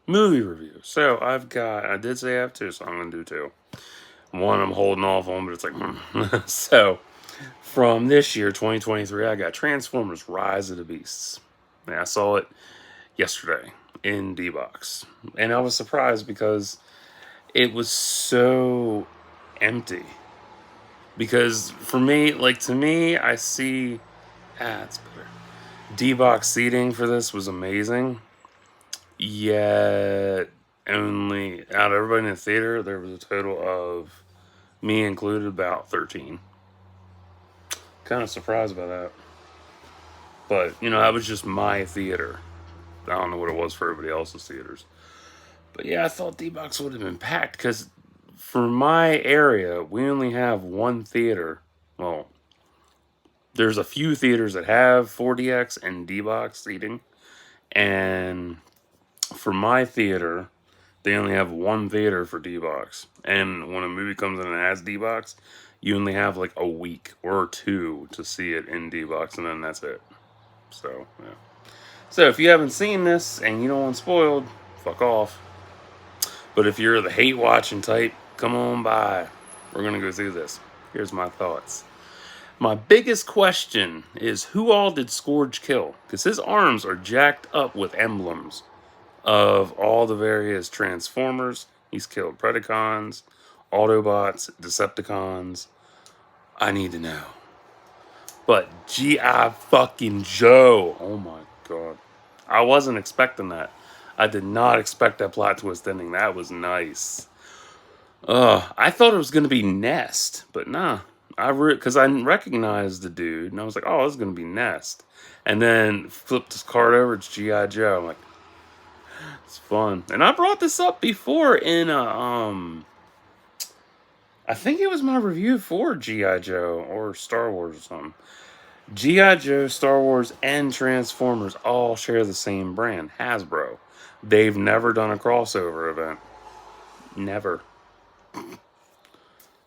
movie review. So I did say I have two, so I'm gonna do two. One I'm holding off on, but it's like, so from this year, 2023, I got Transformers: Rise of the Beasts. And I saw it yesterday in D box, and I was surprised because it was so empty. Because for me, like to me, I see it's better. D box seating for this was amazing. Yet only out of everybody in the theater, there was a total of me included about 13. Kind of surprised by that. But, that was just my theater. I don't know what it was for everybody else's theaters. But yeah, I thought D box would have been packed because for my area, we only have one theater. Well, there's a few theaters that have 4DX and D box seating. And for my theater, they only have one theater for D box. And when a movie comes in and has D box, you only have like a week or two to see it in D box, and then that's it. So, yeah. So, if you haven't seen this and you don't want spoiled, fuck off. But if you're the hate watching type, come on by. We're going to go through this. Here's my thoughts. My biggest question is who all did Scourge kill? Because his arms are jacked up with emblems of all the various Transformers. He's killed Predacons, Autobots, Decepticons. I need to know. But G.I. fucking Joe. Oh my god. I wasn't expecting that. I did not expect that plot twist ending. That was nice. I thought it was going to be Nest, but nah. Because I recognized the dude, and I was like, oh, this is going to be Nest. And then flipped his card over, it's G.I. Joe. I'm like, it's fun. And I brought this up before in I think it was my review for G.I. Joe or Star Wars or something. G.I. Joe, Star Wars, and Transformers all share the same brand, Hasbro. They've never done a crossover event. Never.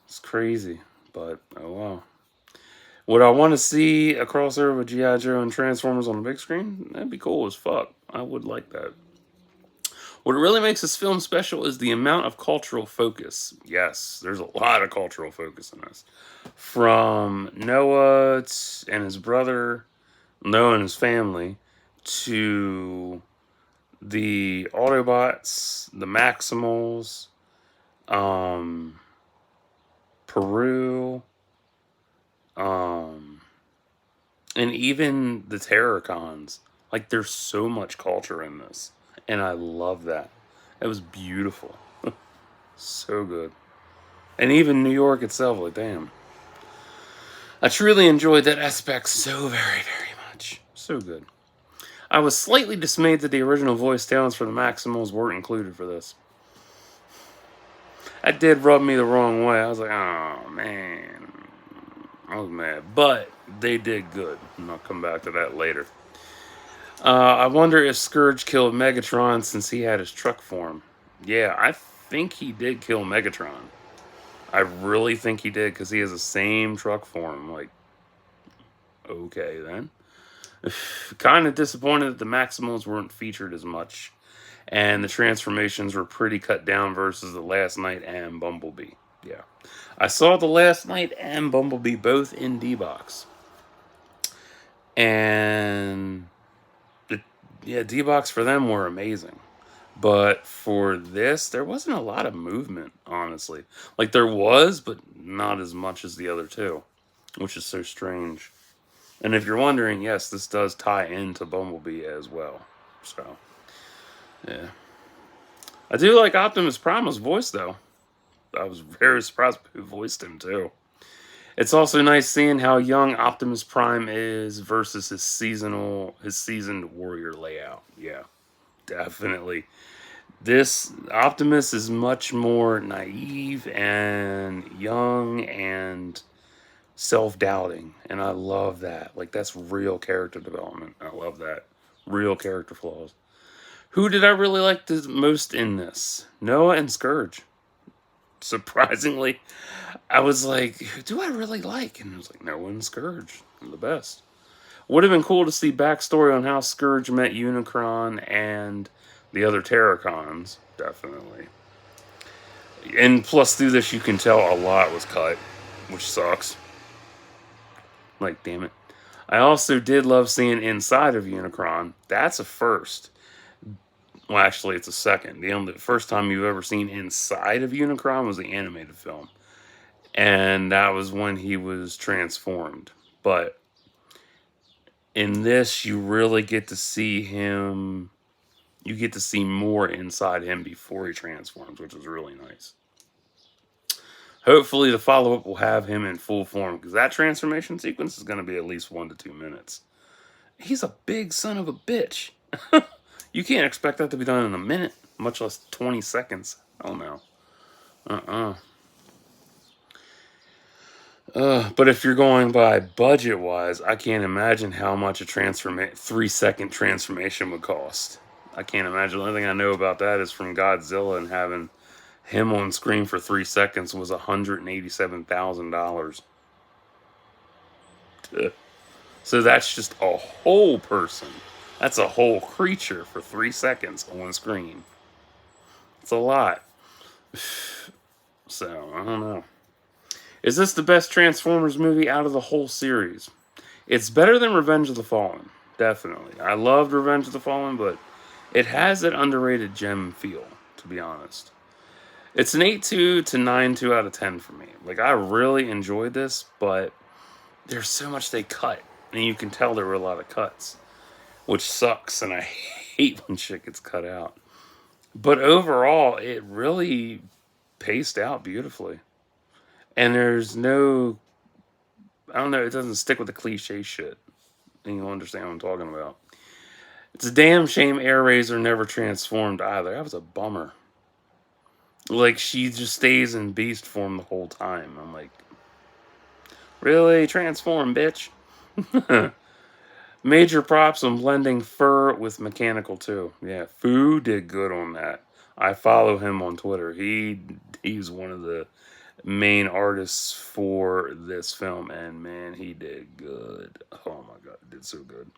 It's crazy, but oh well. Would I want to see a crossover with G.I. Joe and Transformers on the big screen? That'd be cool as fuck. I would like that. What really makes this film special is the amount of cultural focus. Yes, there's a lot of cultural focus in this. From Noah and his brother, Noah and his family, to the Autobots, the Maximals, Peru, and even the Terrorcons. Like, there's so much culture in this. And I love that. It was beautiful. So good. And even New York itself, like, damn. I truly enjoyed that aspect so very, very much. So good. I was slightly dismayed that the original voice talents for the Maximals weren't included for this. That did rub me the wrong way. I was like, oh, man. I was mad. But they did good. And I'll come back to that later. I wonder if Scourge killed Megatron since he had his truck form. Yeah, I think he did kill Megatron. I really think he did because he has the same truck form. Like, okay then. Kind of disappointed that the Maximals weren't featured as much, and the transformations were pretty cut down versus the Last Knight and Bumblebee. Yeah, I saw the Last Knight and Bumblebee both in D box, and yeah, D box for them were amazing. But for this, there wasn't a lot of movement, honestly. Like, there was, but not as much as the other two, which is so strange. And if you're wondering, yes, this does tie into Bumblebee as well. So, yeah. I do like Optimus Prime's voice, though. I was very surprised who voiced him, too. It's also nice seeing how young Optimus Prime is versus his seasoned warrior layout. Yeah, definitely. This Optimus is much more naive and young and self-doubting, and I love that. Like, that's real character development. I love that. Real character flaws. Who did I really like the most in this? Noah and Scourge. Surprisingly, I was like, who do I really like? And I was like, Noah and Scourge. They're the best. Would have been cool to see backstory on how Scourge met Unicron and The other Terracons, definitely. And plus, through this, you can tell a lot was cut, which sucks. Like, damn it. I also did love seeing inside of Unicron. That's a first. Well, actually, it's a second. The first time you've ever seen inside of Unicron was the animated film. And that was when he was transformed. But in this, you really get to see him. You get to see more inside him before he transforms, which is really nice. Hopefully, the follow up will have him in full form because that transformation sequence is going to be at least 1 to 2 minutes. He's a big son of a bitch. You can't expect that to be done in a minute, much less 20 seconds. Oh no. But if you're going by budget wise, I can't imagine how much a 3-second transformation would cost. I can't imagine. The only thing I know about that is from Godzilla, and having him on screen for 3 seconds was $187,000. So that's just a whole person. That's a whole creature for 3 seconds on screen. It's a lot. So, I don't know. Is this the best Transformers movie out of the whole series? It's better than Revenge of the Fallen. Definitely. I loved Revenge of the Fallen, but it has that underrated gem feel, to be honest. It's an 8.2 to 9.2 out of 10 for me. Like, I really enjoyed this, but there's so much they cut. And you can tell there were a lot of cuts, which sucks, and I hate when shit gets cut out. But overall, it really paced out beautifully. And there's no, I don't know, it doesn't stick with the cliche shit. And you'll understand what I'm talking about. It's a damn shame Airazor never transformed either. That was a bummer. Like, she just stays in beast form the whole time. I'm like, really? Transform, bitch. Major props on blending fur with mechanical too. Yeah, Fu did good on that. I follow him on Twitter. He's one of the main artists for this film, and man, he did good. Oh my god, he did so good.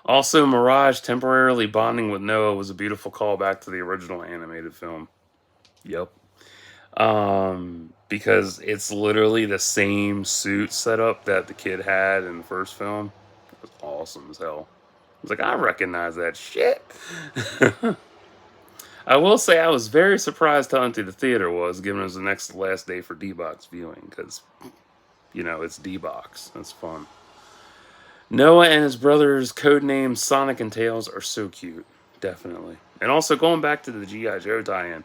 Also, Mirage temporarily bonding with Noah was a beautiful callback to the original animated film. Yep. Because it's literally the same suit setup that the kid had in the first film. It was awesome as hell. I was like, I recognize that shit. I will say I was very surprised how empty the theater was, given it was the last day for D-Box viewing, because, you know, it's D-Box. That's fun. Noah and his brother's codename Sonic and Tails are so cute. Definitely. And also, going back to the G.I. Joe tie-in,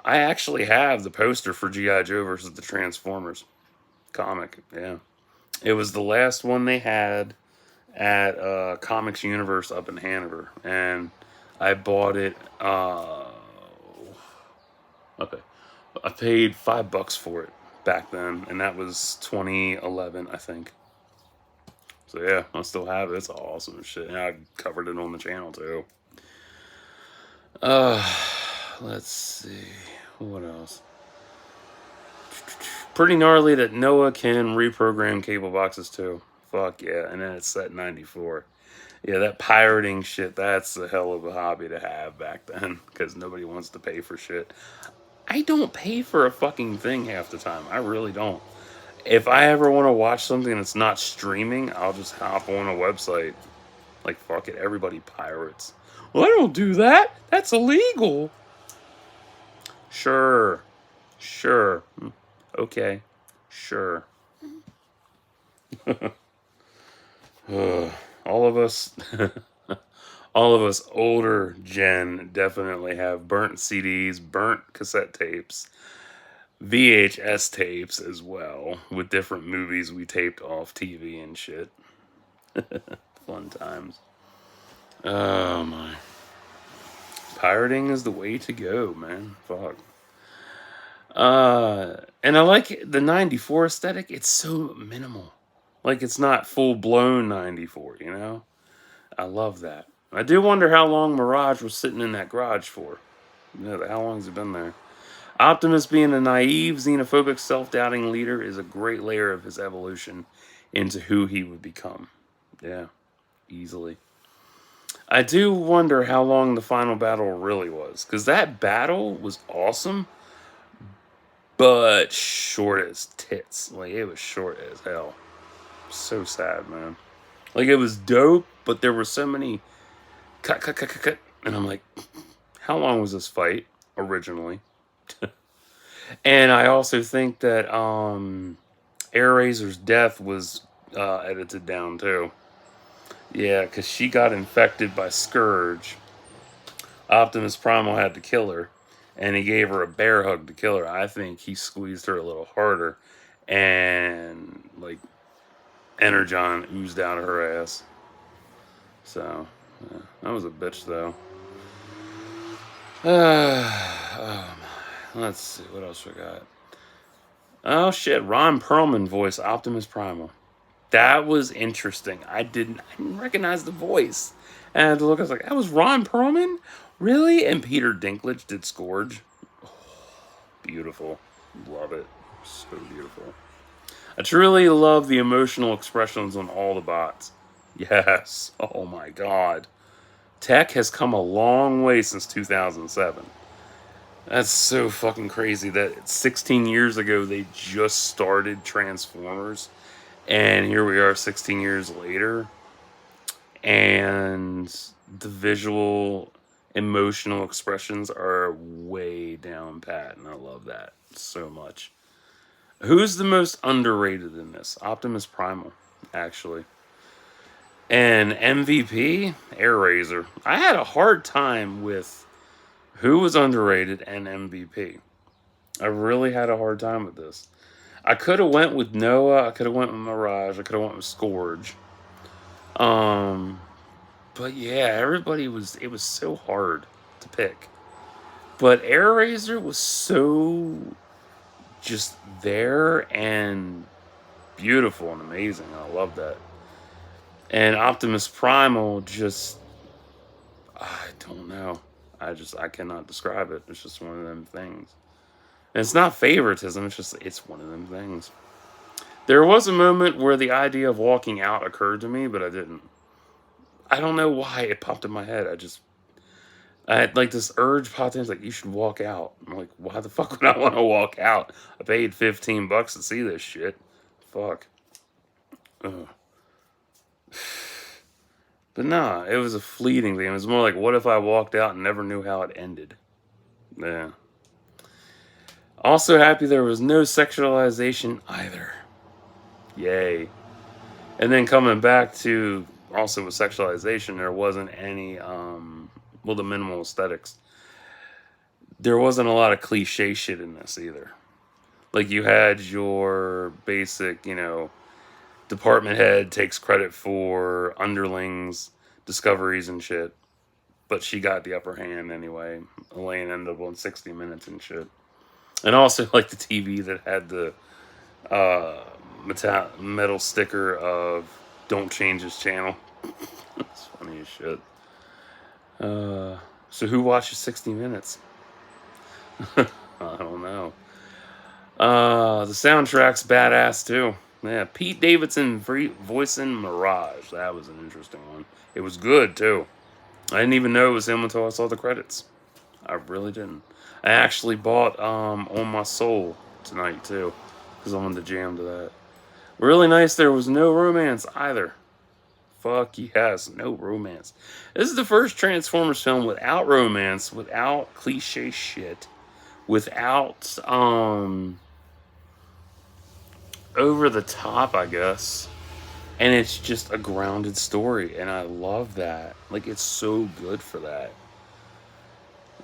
I actually have the poster for G.I. Joe versus the Transformers comic. Yeah. It was the last one they had at Comics Universe up in Hanover. And I bought it. Okay. I paid $5 for it back then. And that was 2011, I think. So yeah, I still have it. It's awesome shit. And I covered it on the channel too. Let's see. What else? Pretty gnarly that Noah can reprogram cable boxes too. Fuck yeah. And then it's set 94. Yeah, that pirating shit, that's a hell of a hobby to have back then. Because nobody wants to pay for shit. I don't pay for a fucking thing half the time. I really don't. If I ever want to watch something that's not streaming, I'll just hop on a website. Like, fuck it, everybody pirates. Well, I don't do that. That's illegal. Sure. Okay. Sure. All of us older gen definitely have burnt CDs, burnt cassette tapes, VHS tapes as well, with different movies we taped off TV and shit. Fun times. Oh my. Pirating is the way to go, man. Fuck. And I like the 94 aesthetic. It's so minimal. Like, it's not full-blown 94, you know? I love that. I do wonder how long Mirage was sitting in that garage for. You know, how long has it been there? Optimus being a naive, xenophobic, self-doubting leader is a great layer of his evolution into who he would become. Yeah, easily. I do wonder how long the final battle really was, because that battle was awesome, but short as tits. Like, it was short as hell. So sad, man. Like, it was dope, but there were so many cut. And I'm like, how long was this fight originally? And I also think that Airazor's death was edited down too. Yeah, because she got infected by Scourge. Optimus Primal had to kill her, and he gave her a bear hug to kill her. I think he squeezed her a little harder, and like Energon oozed out of her ass. So yeah, that was a bitch though. Oh my. Let's see what else we got. Oh shit, Ron Perlman voice Optimus Primal. That was interesting. I didn't recognize the voice. And I had to look, I was like, that was Ron Perlman? Really? And Peter Dinklage did Scourge. Oh, beautiful. Love it. So beautiful. I truly love the emotional expressions on all the bots. Yes. Oh my god. Tech has come a long way since 2007. That's so fucking crazy that 16 years ago they just started Transformers. And here we are 16 years later. And the visual, emotional expressions are way down pat. And I love that so much. Who's the most underrated in this? Optimus Primal, actually. And MVP, Airazor. I had a hard time with who was underrated and MVP. I really had a hard time with this. I could have went with Noah. I could have went with Mirage. I could have went with Scourge. Um, but yeah, everybody was. It was so hard to pick. But Airazor was so just there and beautiful and amazing. I love that. And Optimus Primal just, I don't know. I cannot describe it. It's just one of them things. And it's not favoritism. It's one of them things. There was a moment where the idea of walking out occurred to me, but I didn't. I don't know why it popped in my head. I had like this urge popped in. It's like, you should walk out. I'm like, why the fuck would I want to walk out? I paid $15 to see this shit. Fuck. Ugh. But nah, it was a fleeting thing. It was more like, what if I walked out and never knew how it ended? Yeah. Also happy there was no sexualization either. Yay. And then coming back to also with sexualization, there wasn't any well, the minimal aesthetics. There wasn't a lot of cliche shit in this either. Like, you had your basic, department head takes credit for underlings, discoveries and shit. But she got the upper hand anyway. Elaine ended up on 60 Minutes and shit. And also, like, the TV that had the metal sticker of "Don't change his channel." It's funny as shit. So who watches 60 Minutes? I don't know. The soundtrack's badass too. Yeah, Pete Davidson voicing Mirage. That was an interesting one. It was good too. I didn't even know it was him until I saw the credits. I really didn't. I actually bought On My Soul tonight too, because I'm on the jam to that. Really nice. There was no romance either. Fuck yes, no romance. This is the first Transformers film without romance, without cliche shit, without over the top, I guess. And it's just a grounded story, and I love that. Like, it's so good for that.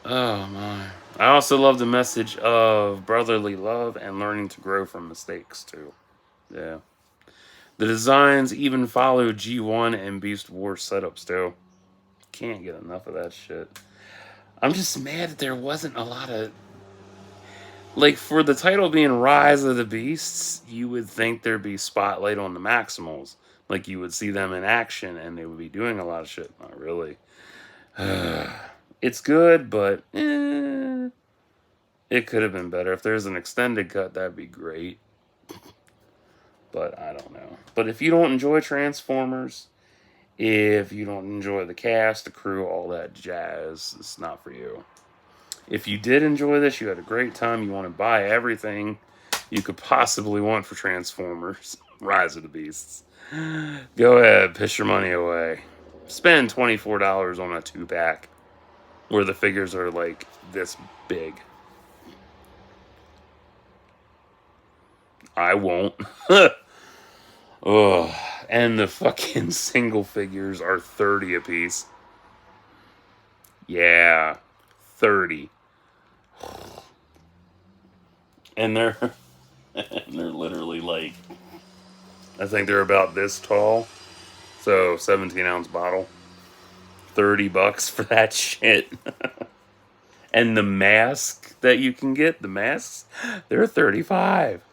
Oh my. I also love the message of brotherly love and learning to grow from mistakes too. Yeah. The designs even follow G1 and Beast Wars setups too. Can't get enough of that shit. I'm just mad that there wasn't a lot of, like, for the title being Rise of the Beasts, you would think there'd be spotlight on the Maximals. Like, you would see them in action and they would be doing a lot of shit. Not really. It's good, but it could have been better. If there's an extended cut, that'd be great. But I don't know. But if you don't enjoy Transformers, If you don't enjoy the cast, the crew, all that jazz, it's not for you. If you did enjoy this, you had a great time, you want to buy everything you could possibly want for Transformers Rise of the Beasts, go ahead, piss your money away. Spend $24 on a 2-pack where the figures are like this big. I won't. Ugh. And the fucking single figures are 30 a piece. Yeah, 30. And they're they're literally like, I think they're about this tall. So 17-ounce bottle. $30 for that shit. And the mask that you can get, the masks, they're 35.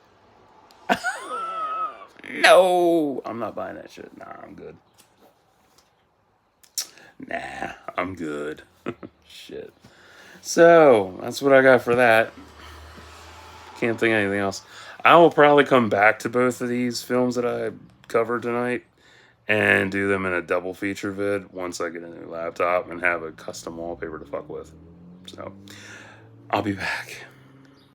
No, I'm not buying that shit. Nah, I'm good. Nah, I'm good. Shit. So, that's what I got for that. Can't think of anything else. I will probably come back to both of these films that I covered tonight and do them in a double feature vid once I get a new laptop and have a custom wallpaper to fuck with. So, I'll be back.